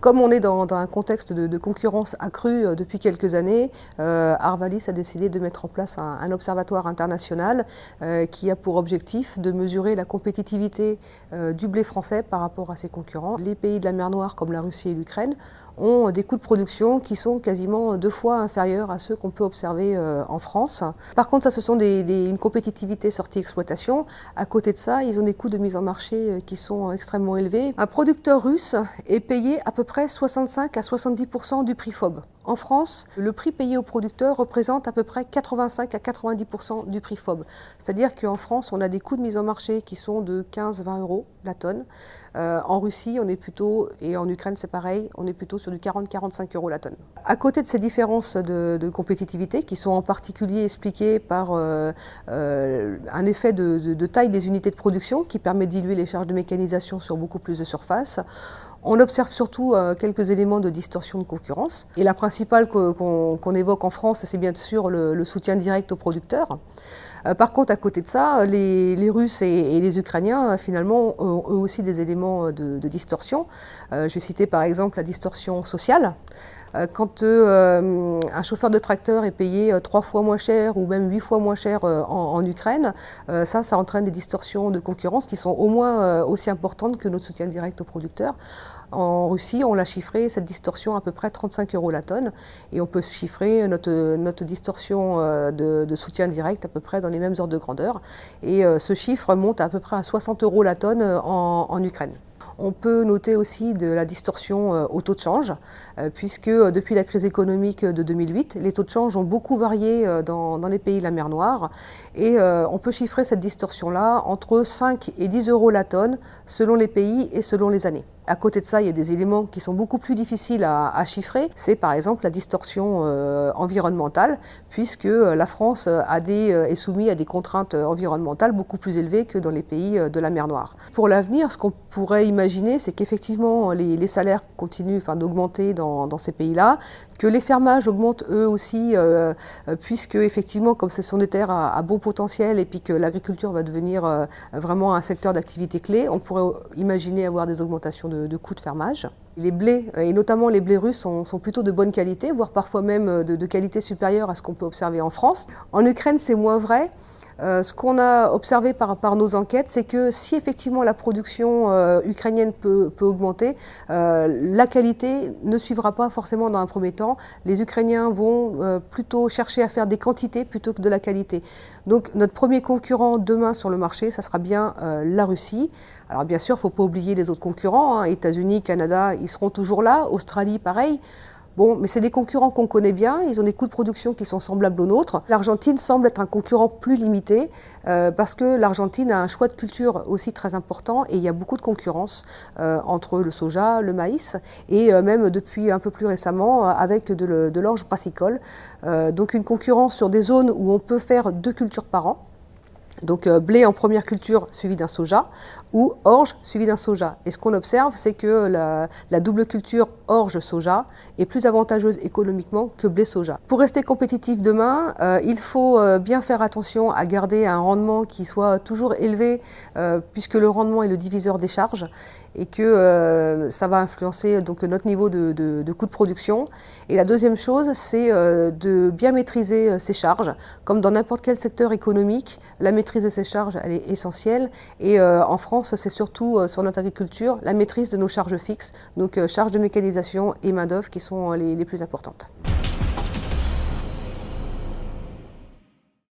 Comme on est dans un contexte de concurrence accrue depuis quelques années, Arvalis a décidé de mettre en place un observatoire international qui a pour objectif de mesurer la compétitivité du blé français par rapport à ses concurrents. Les pays de la mer Noire comme la Russie et l'Ukraine ont des coûts de production qui sont quasiment 2 fois inférieurs à ceux qu'on peut observer en France. Par contre, ça, ce sont une compétitivité sortie exploitation. À côté de ça, ils ont des coûts de mise en marché qui sont extrêmement élevés. Un producteur russe est payé à peu près 65 à 70% du prix FOB. En France, le prix payé au producteur représente à peu près 85 à 90% du prix FOB. C'est-à-dire qu'en France, on a des coûts de mise en marché qui sont de 15-20 € la tonne. En Russie, on est plutôt, et en Ukraine c'est pareil, on est plutôt sur du 40-45 € la tonne. À côté de ces différences de compétitivité, qui sont en particulier expliquées par un effet de taille des unités de production qui permet de diluer les charges de mécanisation sur beaucoup plus de surface, on observe surtout quelques éléments de distorsion de concurrence. Et la principale qu'on évoque en France, c'est bien sûr le soutien direct aux producteurs. Par contre, à côté de ça, les Russes et les Ukrainiens, finalement, ont eux aussi des éléments de distorsion. Je vais citer par exemple la distorsion sociale. Quand un chauffeur de tracteur est payé 3 fois moins cher ou même 8 fois moins cher en Ukraine, ça entraîne des distorsions de concurrence qui sont au moins aussi importantes que notre soutien direct aux producteurs. En Russie, on l'a chiffré, cette distorsion, à peu près 35 € la tonne. Et on peut chiffrer notre distorsion de soutien direct à peu près dans les mêmes ordres de grandeur. Et ce chiffre monte à peu près à 60 € la tonne en Ukraine. On peut noter aussi de la distorsion au taux de change, puisque depuis la crise économique de 2008, les taux de change ont beaucoup varié dans les pays de la mer Noire. Et on peut chiffrer cette distorsion-là entre 5 et 10 € la tonne, selon les pays et selon les années. À côté de ça, il y a des éléments qui sont beaucoup plus difficiles à chiffrer. C'est par exemple la distorsion environnementale, puisque la France est soumise à des contraintes environnementales beaucoup plus élevées que dans les pays de la mer Noire. Pour l'avenir, ce qu'on pourrait imaginer, c'est qu'effectivement les salaires continuent d'augmenter dans ces pays-là, que les fermages augmentent eux aussi, puisque effectivement, comme ce sont des terres à bon potentiel et puis que l'agriculture va devenir vraiment un secteur d'activité clé, on pourrait imaginer avoir des augmentations de coûts de fermage. Les blés, et notamment les blés russes, sont plutôt de bonne qualité, voire parfois même de qualité supérieure à ce qu'on peut observer en France. En Ukraine, c'est moins vrai. Ce qu'on a observé par nos enquêtes, c'est que si effectivement la production ukrainienne peut augmenter, la qualité ne suivra pas forcément dans un premier temps. Les Ukrainiens vont plutôt chercher à faire des quantités plutôt que de la qualité. Donc notre premier concurrent demain sur le marché, ça sera bien la Russie. Alors bien sûr, il ne faut pas oublier les autres concurrents, hein, États-Unis, Canada, ils seront toujours là, Australie pareil. Bon, mais c'est des concurrents qu'on connaît bien, ils ont des coûts de production qui sont semblables aux nôtres. L'Argentine semble être un concurrent plus limité parce que l'Argentine a un choix de culture aussi très important et il y a beaucoup de concurrence entre le soja, le maïs et même depuis un peu plus récemment avec de l'orge brassicole. Donc une concurrence sur des zones où on peut faire 2 cultures par an. Donc blé en première culture suivi d'un soja ou orge suivi d'un soja. Et ce qu'on observe, c'est que la double culture orge-soja est plus avantageuse économiquement que blé-soja. Pour rester compétitif demain, il faut bien faire attention à garder un rendement qui soit toujours élevé puisque le rendement est le diviseur des charges et que ça va influencer donc notre niveau de coût de production. Et la deuxième chose, c'est de bien maîtriser ses charges. Comme dans n'importe quel secteur économique, la maîtrise de ces charges, elle est essentielle. Et en France, c'est surtout sur notre agriculture, la maîtrise de nos charges fixes, donc charges de mécanisation et main-d'œuvre qui sont les plus importantes.